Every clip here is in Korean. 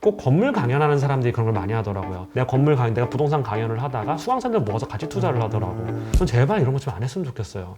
꼭 건물 강연하는 사람들이 그런 걸 많이 하더라고요. 내가 부동산 강연을 하다가 수강생들 모아서 같이 투자를 하더라고. 전 제발 이런 거 좀 안 했으면 좋겠어요.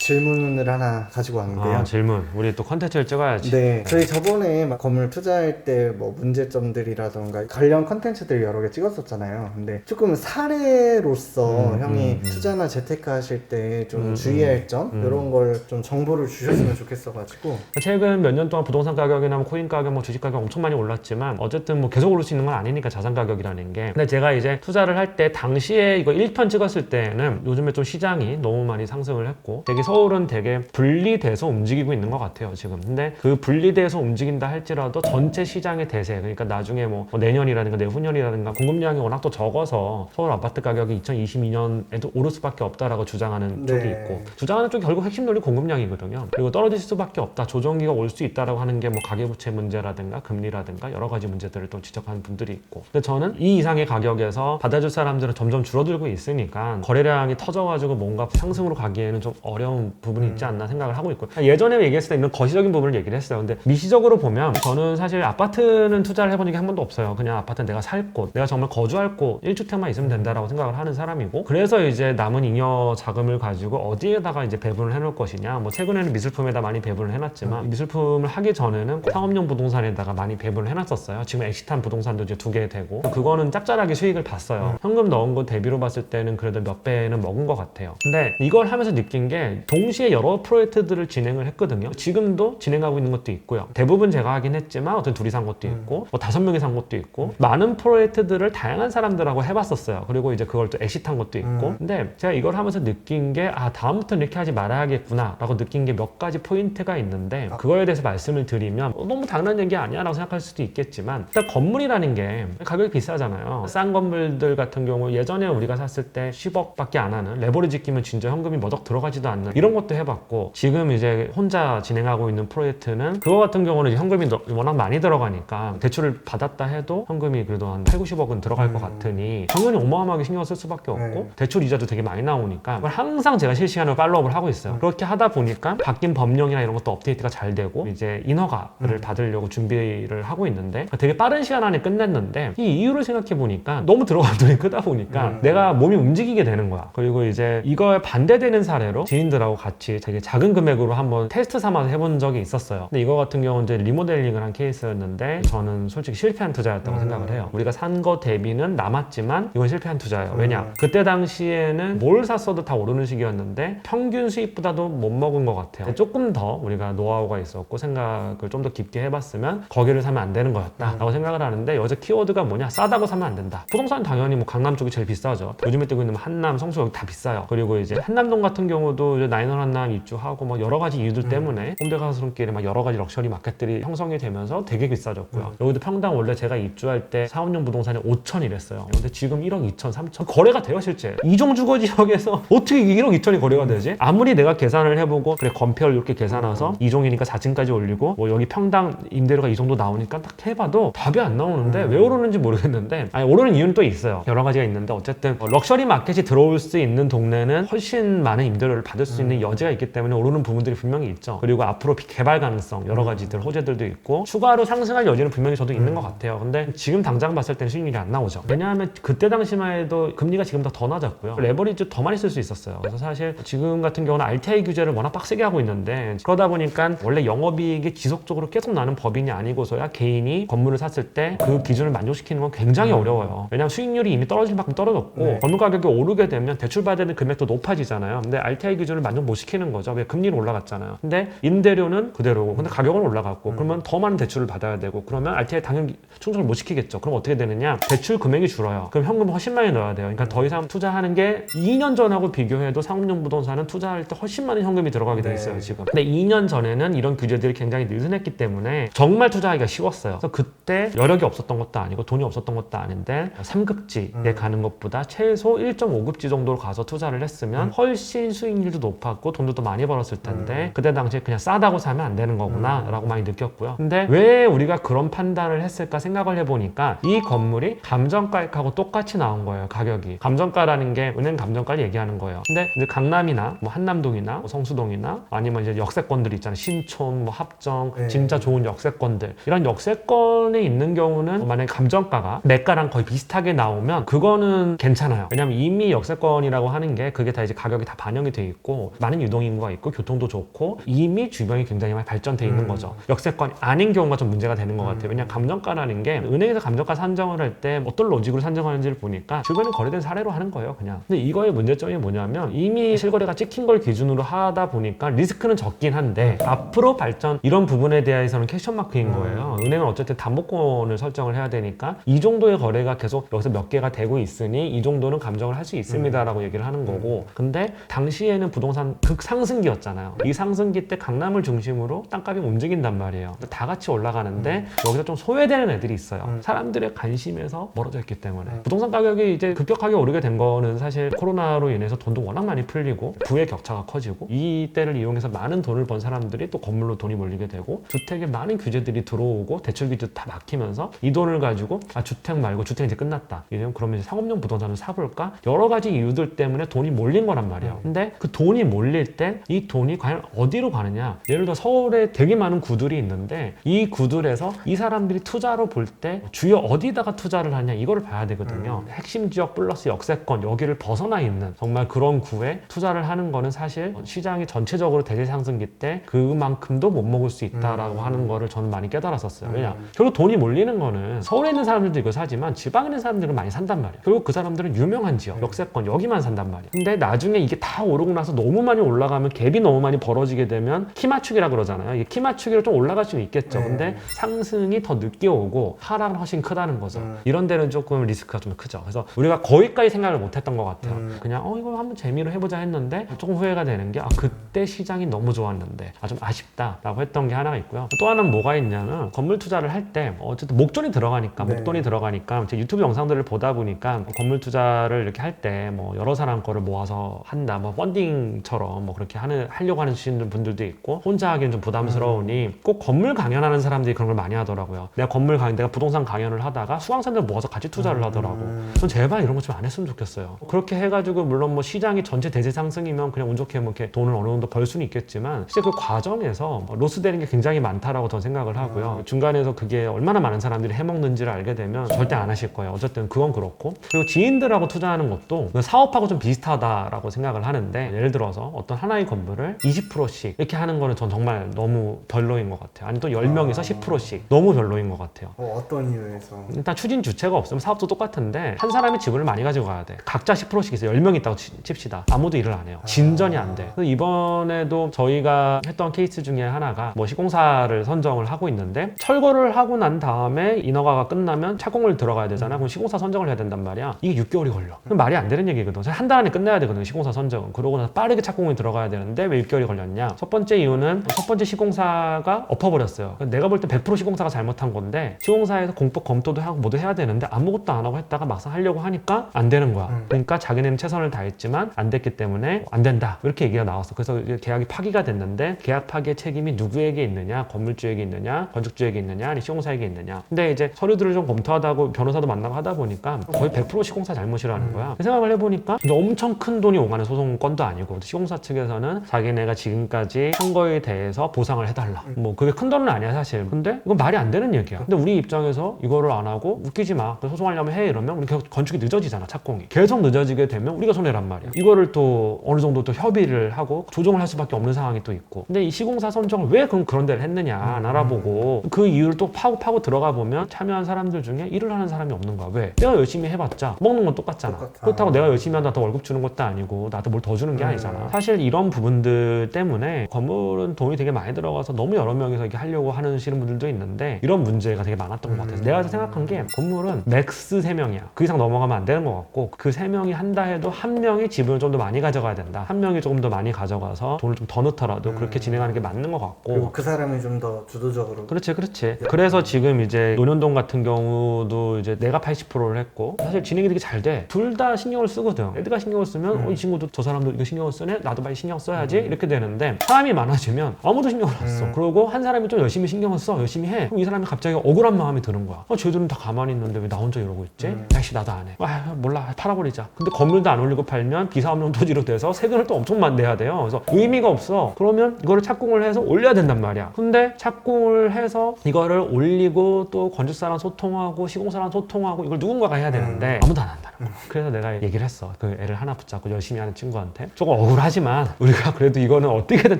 질문을 하나 가지고 왔는데요. 질문. 우리 또 컨텐츠를 찍어야지. 네, 저희 저번에 막 건물 투자할 때 뭐 문제점들이라던가 관련 컨텐츠들 여러 개 찍었었잖아요. 근데 조금 사례로서 형이 투자나 재테크 하실 때 좀 주의할 점 이런 걸 좀 정보를 주셨으면 좋겠어가지고. 최근 몇 년 동안 부동산 가격이나 뭐 코인 가격, 뭐 주식 가격 엄청 많이 올랐지만 어쨌든 뭐 계속 오를 수 있는 건 아니니까 자산 가격이라는 게. 근데 제가 이제 투자를 할 때 당시에 이거 1편 찍었을 때는 요즘에 좀 시장이 너무 많이 상승을 했고 되게 서울은 되게 분리돼서 움직이고 있는 것 같아요 지금. 근데 그 분리돼서 움직인다 할지라도 전체 시장의 대세, 그러니까 나중에 뭐 내년이라든가 내후년이라든가 공급량이 워낙 또 적어서 서울 아파트 가격이 2022년에도 오를 수밖에 없다라고 주장하는 쪽이 있고, 주장하는 쪽이 결국 핵심 논리 공급량이거든요. 그리고 떨어질 수밖에 없다, 조정기가 올 수 있다라고 하는 게 뭐 가계부채 문제라든가 금리라든가 여러 가지 문제들을 또 지적하는 분들이 있고, 근데 저는 이 이상의 가격에서 받아줄 사람들은 점점 줄어들고 있으니까 거래량이 터져가지고 뭔가 상승으로 가기에는 좀 어려운 부분이 있지 않나 생각을 하고 있고, 예전에 얘기했을 때 이런 거시적인 부분을 얘기를 했어요. 근데 미시적으로 보면 저는 사실 아파트는 투자를 해본 적이 한 번도 없어요. 그냥 아파트는 내가 살 곳, 내가 정말 거주할 곳 1주택만 있으면 된다라고 생각을 하는 사람이고, 그래서 이제 남은 잉여 자금을 가지고 어디에다가 이제 배분을 해놓을 것이냐, 뭐 최근에는 미술품에다 많이 배분을 해놨지만 미술품을 하기 전에는 상업용 부동산에다가 많이 배분을 해놨었어요. 지금 엑시탄 부동산도 이제 2개 되고, 그거는 짭짤하게 수익을 봤어요. 현금 넣은 거 대비로 봤을 때는 그래도 몇 배는 먹은 것 같아요. 근데 이걸 하면서 느낀 게 동시에 여러 프로젝트들을 진행을 했거든요. 지금도 진행하고 있는 것도 있고요. 대부분 제가 하긴 했지만 어떤 둘이 산 것도 있고 뭐 5명이 산 것도 있고, 많은 프로젝트들을 다양한 사람들하고 해봤었어요. 그리고 이제 그걸 또 엑시트한 것도 있고. 근데 제가 이걸 하면서 느낀 게 다음부터는 이렇게 하지 말아야겠구나 라고 느낀 게 몇 가지 포인트가 있는데, 그거에 대해서 말씀을 드리면 너무 당연한 얘기 아니야 라고 생각할 수도 있겠지만, 일단 건물이라는 게 가격이 비싸잖아요. 싼 건물들 같은 경우 예전에 우리가 샀을 때 10억밖에 안 하는, 레버리지 끼면 진짜 현금이 머덕 들어가지도 않는 이런 것도 해봤고, 지금 이제 혼자 진행하고 있는 프로젝트는 그거 같은 경우는 현금이 워낙 많이 들어가니까 대출을 받았다 해도 현금이 그래도 한 8, 90억은 들어갈 것 같으니 당연히 어마어마하게 신경 쓸 수밖에 없고, 대출 이자도 되게 많이 나오니까 그걸 항상 제가 실시간으로 팔로우업을 하고 있어요. 그렇게 하다 보니까 바뀐 법령이나 이런 것도 업데이트가 잘 되고 이제 인허가를 받으려고 준비를 하고 있는데, 되게 빠른 시간 안에 끝냈는데 이 이유를 생각해 보니까 너무 들어간 돈이 크다 보니까 내가 몸이 움직이게 되는 거야. 그리고 이제 이거에 반대되는 사례로 지인들하고 같이 되게 작은 금액으로 한번 테스트 삼아서 해본 적이 있었어요. 근데 이거 같은 경우는 이제 리모델링을 한 케이스였는데 저는 솔직히 실패한 투자였다고 생각을 해요. 우리가 산 거 대비는 남았지만 이건 실패한 투자예요. 왜냐? 그때 당시에는 뭘 샀어도 다 오르는 시기였는데 평균 수익보다도 못 먹은 것 같아요. 조금 더 우리가 노하우가 있었고 생각을 좀 더 깊게 해봤으면 거기를 사면 안 되는 거였다 라고 생각을 하는데, 여기서 키워드가 뭐냐? 싸다고 사면 안 된다. 부동산 당연히 뭐 강남 쪽이 제일 비싸죠. 요즘에 뜨고 있는 한남, 성수 여기 다 비싸요. 그리고 이제 한남동 같은 경우도 이제 나인원 한남 입주하고 뭐 여러 가지 이유들 때문에 홈대가스론길에 막 여러 가지 럭셔리 마켓들이 형성이 되면서 되게 비싸졌고요. 여기도 평당 원래 제가 입주할 때 사업용 부동산이 5천이랬어요. 근데 지금 1억 2천, 3천 거래가 돼요 실제. 이종주거 지역에서 어떻게 1억 2천이 거래가 되지? 아무리 내가 계산을 해보고 그래 건폐율 이렇게 계산해서 2종이니까 4층까지 올리고 뭐 여기 평당 임대료가 이 정도 나오니까 딱 해봐도 답이 안 나오는데 왜 오르는지 모르겠는데, 아니 오르는 이유는 또 있어요. 여러 가지가 있는데 어쨌든 럭셔리 마켓이 들어올 수 있는 동네는 훨씬 많은 임대료를 받을 수 있는 여지가 있기 때문에 오르는 부분들이 분명히 있죠. 그리고 앞으로 개발 가능성 여러 가지들 호재들도 있고 추가로 상승할 여지는 분명히 저도 있는 것 같아요. 근데 지금 당장 봤을 때는 수익률이 안 나오죠. 왜냐하면 그때 당시만 해도 금리가 지금보다 더 낮았고요. 레버리지 더 많이 쓸 수 있었어요. 그래서 사실 지금 같은 경우는 RTI 규제를 워낙 빡세게 하고 있는데, 그러다 보니까 원래 영업이익이 지속적으로 계속 나는 법인이 아니고서야 개인이 건물을 샀을 때 그 기준을 만족시키는 건 굉장히 어려워요. 왜냐하면 수익률이 이미 떨어질 만큼 떨어졌고 건물 가격이 오르게 되면 대출받는 금액도 높아지잖아요. 근데 RTI 기준을 만족 못 시키는 거죠. 왜? 금리는 올라갔잖아요. 근데 임대료는 그대로고 근데 가격은 올라갔고 그러면 더 많은 대출을 받아야 되고, 그러면 RTI 당연히 충족을 못 시키겠죠. 그럼 어떻게 되느냐? 대출 금액이 줄어요. 그럼 현금을 훨씬 많이 넣어야 돼요. 그러니까 더 이상 투자하는 게 2년 전하고 비교해도 상업용 부동산은 투자할 때 훨씬 많은 현금이 들어가게 돼 있어요 지금. 근데 2년 전에는 이런 규제들이 굉장히 느슨했기 때문에 정말 투자하기가 쉬웠어요. 그래서 그때 여력이 없었던 것도 아니고 돈이 없었던 것도 아닌데 3급지에 가는 것보다 최소 1.5급지 정도로 가서 투자를 했으면 훨씬 수익률도 높고 높았고 돈도 더 많이 벌었을 텐데 그때 당시에 그냥 싸다고 사면 안 되는 거구나 라고 많이 느꼈고요. 근데 왜 우리가 그런 판단을 했을까 생각을 해보니까 이 건물이 감정가액하고 똑같이 나온 거예요. 가격이. 감정가라는 게 은행 감정가를 얘기하는 거예요. 근데 이제 강남이나 뭐 한남동이나 뭐 성수동이나 아니면 이제 역세권들 있잖아요. 신촌, 뭐 합정, 네. 진짜 좋은 역세권들. 이런 역세권에 있는 경우는 만약에 감정가가 매가랑 거의 비슷하게 나오면 그거는 괜찮아요. 왜냐면 이미 역세권이라고 하는 게 그게 다 이제 가격이 다 반영이 돼 있고 많은 유동인구가 있고 교통도 좋고 이미 주변이 굉장히 많이 발전돼 있는 거죠. 역세권이 아닌 경우가 좀 문제가 되는 것 같아요. 왜냐면 감정가라는 게 은행에서 감정가 산정을 할 때 어떤 로직으로 산정하는지를 보니까 주변에 거래된 사례로 하는 거예요, 그냥. 근데 이거의 문제점이 뭐냐면 이미 실거래가 찍힌 걸 기준으로 하다 보니까 리스크는 적긴 한데 앞으로 발전 이런 부분에 대해서는 퀘스천 마크인 거예요. 은행은 어쨌든 담보권을 설정을 해야 되니까 이 정도의 거래가 계속 여기서 몇 개가 되고 있으니 이 정도는 감정을 할 수 있습니다라고 얘기를 하는 거고, 근데 당시에는 부동산 극상승기였잖아요. 이 상승기 때 강남을 중심으로 땅값이 움직인단 말이에요. 다 같이 올라가는데 여기서 좀 소외되는 애들이 있어요. 사람들의 관심에서 멀어져 있기 때문에. 부동산 가격이 이제 급격하게 오르게 된 거는 사실 코로나로 인해서 돈도 워낙 많이 풀리고 부의 격차가 커지고 이 때를 이용해서 많은 돈을 번 사람들이 또 건물로 돈이 몰리게 되고 주택에 많은 규제들이 들어오고 대출 규제도 다 막히면서 이 돈을 가지고 주택 말고 주택이 이제 끝났다. 그러면 이제 상업용 부동산을 사볼까? 여러 가지 이유들 때문에 돈이 몰린 거란 말이에요. 근데 그 돈이 몰릴 때 이 돈이 과연 어디로 가느냐? 예를 들어 서울에 되게 많은 구들이 있는데 이 구들에서 이 사람들이 투자로 볼 때 주요 어디다가 투자를 하냐 이거를 봐야 되거든요. 핵심 지역 플러스 역세권 여기를 벗어나 있는 정말 그런 구에 투자를 하는 거는 사실 시장이 전체적으로 대세 상승기 때 그만큼도 못 먹을 수 있다라고 하는 거를 저는 많이 깨달았었어요. 왜냐? 결국 돈이 몰리는 거는 서울에 있는 사람들도 이거 사지만 지방에 있는 사람들은 많이 산단 말이에요. 결국 그 사람들은 유명한 지역, 역세권 여기만 산단 말이에요. 근데 나중에 이게 다 오르고 나서 너무 많이 올라가면 갭이 너무 많이 벌어지게 되면 키 맞추기라 그러잖아요. 이게 키 맞추기로 좀 올라갈 수는 있겠죠. 근데 상승이 더 늦게 오고 하락은 훨씬 크다는 거죠. 이런 데는 조금 리스크가 좀 크죠. 그래서 우리가 거기까지 생각을 못 했던 것 같아요. 그냥 이거 한번 재미로 해보자 했는데 조금 후회가 되는 게 그때 시장이 너무 좋았는데 좀 아쉽다라고 했던 게 하나가 있고요. 또 하나는 뭐가 있냐면 건물 투자를 할 때 어쨌든 목돈이 들어가니까 제 유튜브 영상들을 보다 보니까 건물 투자를 이렇게 할 때 뭐 여러 사람 거를 모아서 한다, 뭐 펀딩처럼 뭐 그렇게 하려고 하는 분들도 있고 혼자 하기엔 좀 부담스러우니 꼭 건물 강연하는 사람들이 그런 걸 많이 하더라고요. 내가 부동산 강연을 하다가 수강생들 모아서 같이 투자를 하더라고. 전 제발 이런 거 좀 안 했으면 좋겠어요. 그렇게 해가지고 물론 뭐 시장이 전체 대세 상승이면 그냥 운 좋게 뭐 이렇게 돈을 어느 정도 벌 수는 있겠지만 실제 그 과정에서 로스되는 게 굉장히 많다라고 저는 생각을 하고요. 중간에서 그게 얼마나 많은 사람들이 해먹는지를 알게 되면 절대 안 하실 거예요. 어쨌든 그건 그렇고, 그리고 지인들하고 투자하는 것도 사업하고 좀 비슷하다라고 생각을 하는데, 예를 들어서 어떤 하나의 건물을 20%씩 이렇게 하는 거는 전 정말 너무 별로인 것 같아요. 아니 또 10명에서 10%씩 너무 별로인 것 같아요. 어떤 이유에서? 일단 추진 주체가 없으면 사업도 똑같은데 한 사람이 지분을 많이 가지고 가야 돼. 각자 10%씩 있어요. 10명 있다고 칩시다. 아무도 일을 안 해요. 진전이 안 돼. 그래서 이번에도 저희가 했던 케이스 중에 하나가 뭐 시공사를 선정을 하고 있는데 철거를 하고 난 다음에 인허가가 끝나면 착공을 들어가야 되잖아. 그럼 시공사 선정을 해야 된단 말이야. 이게 6개월이 걸려. 그럼 말이 안 되는 얘기거든. 한 달 안에 끝내야 되거든, 시공사 선정은. 그러고 나서 빠르게 착공이 들어가야 되는데 왜 6개월이 걸렸냐? 첫 번째 이유는 첫 번째 시공사가 엎어버렸어요. 내가 볼 때 100% 시공사가 잘못한 건데 시공사에서 공법 검토도 하고 뭐도 해야 되는데 아무것도 안 하고 했다가 막상 하려고 하니까 안 되는 거야. 그러니까 자기네는 최선을 다했지만 안 됐기 때문에 안 된다, 이렇게 얘기가 나왔어. 그래서 계약이 파기가 됐는데 계약 파기의 책임이 누구에게 있느냐? 건물주에게 있느냐? 건축주에게 있느냐? 아니 시공사에게 있느냐? 근데 이제 서류들을 좀 검토하다고 변호사도 만나고 하다 보니까 거의 100% 시공사 잘못이라는 거야. 생각을 해보니까 엄청 큰 돈이 오가는 소송건도 아니고 시공사 측에서는 자기네가 지금까지 한 거에 대해서 보상을 해달라, 뭐 그게 큰 돈은 아니야 사실. 근데 이건 말이 안 되는 얘기야. 근데 우리 입장에서 이거를 안 하고 웃기지 마, 소송하려면 해 이러면 우리 계속 건축이 늦어지잖아. 착공이 계속 늦어지게 되면 우리가 손해란 말이야. 이거를 또 어느 정도 또 협의를 하고 조정을 할 수밖에 없는 상황이 또 있고. 근데 이 시공사 선정을 왜 그런 데를 했느냐 안 알아보고 그 이유를 또 파고 들어가 보면 참여한 사람들 중에 일을 하는 사람이 없는 거야. 왜? 내가 열심히 해봤자 먹는 건 똑같잖아. 그렇다고 내가 열심히 한다고 월급 주는 것도 아니고 나한테 뭘 더 주는 게 아니잖아. 사실 이런 부분들 때문에 건물은 돈이 되게 많이 들어가서 너무 여러 명이서 이렇게 하려고 하시는 분들도 있는데 이런 문제가 되게 많았던 것 같아서 내가 생각한 게 건물은 맥스 3명이야. 그 이상 넘어가면 안 되는 것 같고, 그 3명이 한다 해도 한 명이 지분을 좀 더 많이 가져가야 된다. 한 명이 조금 더 많이 가져가서 돈을 좀 더 넣더라도 그렇게 진행하는 게 맞는 것 같고, 그리고 그 사람이 좀 더 주도적으로. 그렇지. 그래서 지금 이제 논현동 같은 경우도 이제 내가 80%를 했고 사실 진행이 되게 잘 돼. 둘 다 신경을 쓰거든. 애들가 신경을 쓰면 이 친구도 저 사람도 이거 신경을 쓰네 때문에 나도 빨리 신경 써야지 이렇게 되는데 사람이 많아지면 아무도 신경을 안 써. 그러고 한 사람이 좀 열심히 신경을 써. 열심히 해. 그럼 이 사람이 갑자기 억울한 마음이 드는 거야. 쟤들은 다 가만히 있는데 왜 나 혼자 이러고 있지? 야씨 나도 안 해. 몰라 팔아버리자. 근데 건물도 안 올리고 팔면 비사 없는 토지로 돼서 세금을 또 엄청 많이 내야 돼요. 그래서 의미가 없어. 그러면 이거를 착공을 해서 올려야 된단 말이야. 근데 착공을 해서 이거를 올리고 또 건축사랑 소통하고 시공사랑 소통하고 이걸 누군가가 해야 되는데 아무도 안 한다는 거야. 그래서 내가 얘기를 했어. 그 애를 하나 붙잡고 열심히 하는 친구한테 조금 억울하지만 우리가 그래도 이거는 어떻게든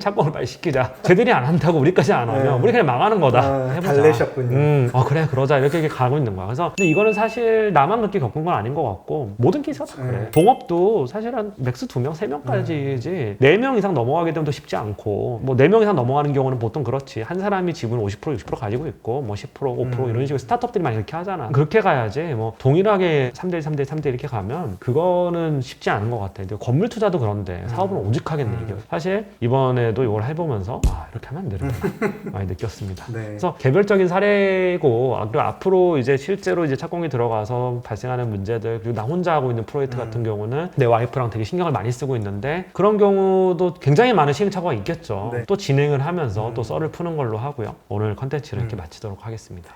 착공을 빨리 시키자. 쟤들이 안 한다고 우리까지 안 하면 우리 그냥 망하는 거다. 해보자. 달래셨군요. 그래 그러자 이렇게 가고 있는 거야. 그래서 근데 이거는 사실 나만 그렇게 겪은 건 아닌 것 같고 모든 케이스가 다 그래. 동업도 사실 한 맥스 2명, 3명까지지 4명 이상 넘어가게 되면 더 쉽지 않고 뭐 4명 이상 넘어가는 경우는 보통 그렇지. 한 사람이 지분 50%, 60% 가지고 있고 뭐 10%, 5% 이런 식으로 스타트업들이 많이 이렇게 하잖아. 그렇게 가야지 뭐 동일하게 3대1, 3대1, 3대1 이렇게 가면 그거는 쉽지 않은 것 같아. 근데 건물 투자도 그런데 사업은 오직하겠네 이게. 사실 이번에도 이걸 해보면서 이렇게 하면 안 되는구나 많이 느꼈습니다. 네. 그래서 개별적인 사례고 그리고 앞으로 이제 실제로 이제 착공이 들어가서 발생하는 문제들 그리고 나 혼자 하고 있는 프로젝트 같은 경우는 내 와이프랑 되게 신경을 많이 쓰고 있는데 그런 경우도 굉장히 많은 시행착오가 있겠죠. 네. 또 진행을 하면서 또 썰을 푸는 걸로 하고요. 오늘 컨텐츠를 이렇게 마치도록 하겠습니다.